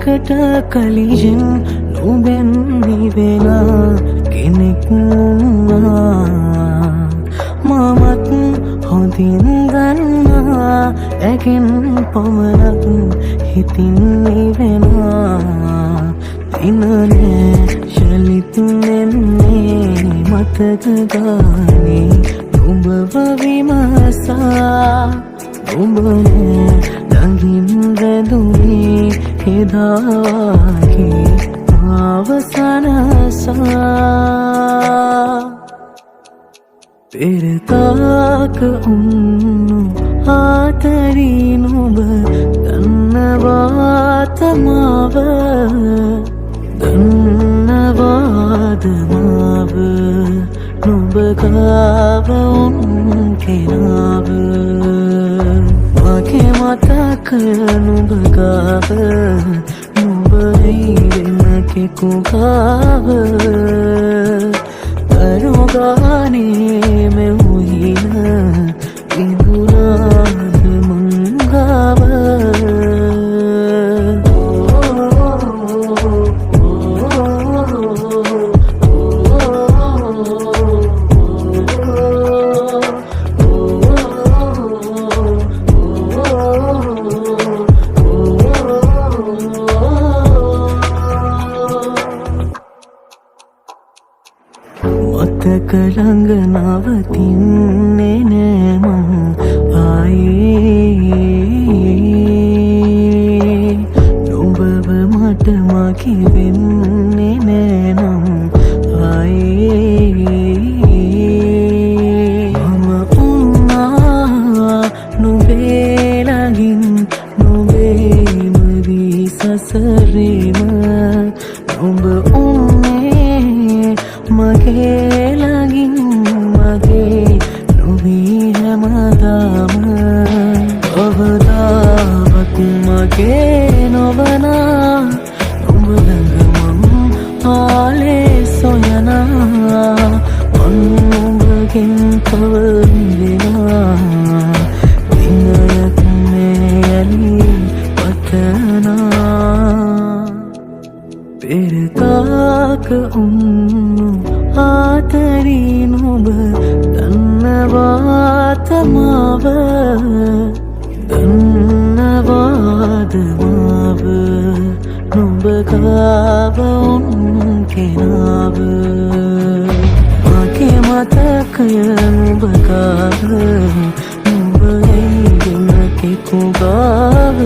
එකට කලියෙන් නුඹෙන් නිවෙන කෙනෙක් වුණා මමත් හොඳින් දන්නා ඇගෙන් පමණක් හිතින් නිවෙනවා දිනනේ ශලිත නෙන්නේ මතක ගානේ නුඹව විමසා නුඹනේ ළඟින් රැඳුනේ එදාගේ අවසනසා පෙරතාක උන්නු ආතරී නුඹ දන්නවාත මාව දන්නවාද මාව නුඹ ගාව කෙනාව මගේ මතකය නුඹ ගාව නුඹ ඉන්න කෙකු ගාව දරුගානේ මෙවුහින ඉඳුනාද මංගාව මතක ළඟ නවතින්නේ නෑ මං ආයේ නුඹව මට මගේ වෙන්නේ නෑ නම් ආයේ මම උන්නා නුඹේ ළඟින් නුඹේම වී සසරේම නුඹ උන්නේ මගේ ළඟින් මගේ නොවී හැමදාම කවදාවත් මගේ නොවනා නුඹ ළඟ මං ආලේ සොයනා මං නුඹගෙන් කවදිනවා දිනයක් මේ යලි පතනා පෙරතාක උන්නු ආතරී නුඹ දන්නවාත මාව දන්නවාද මාව නුඹ ගාව කෙනාව මගේ මතකය නුඹ ගාව නුඹ ඉන්න කෙකු ගාව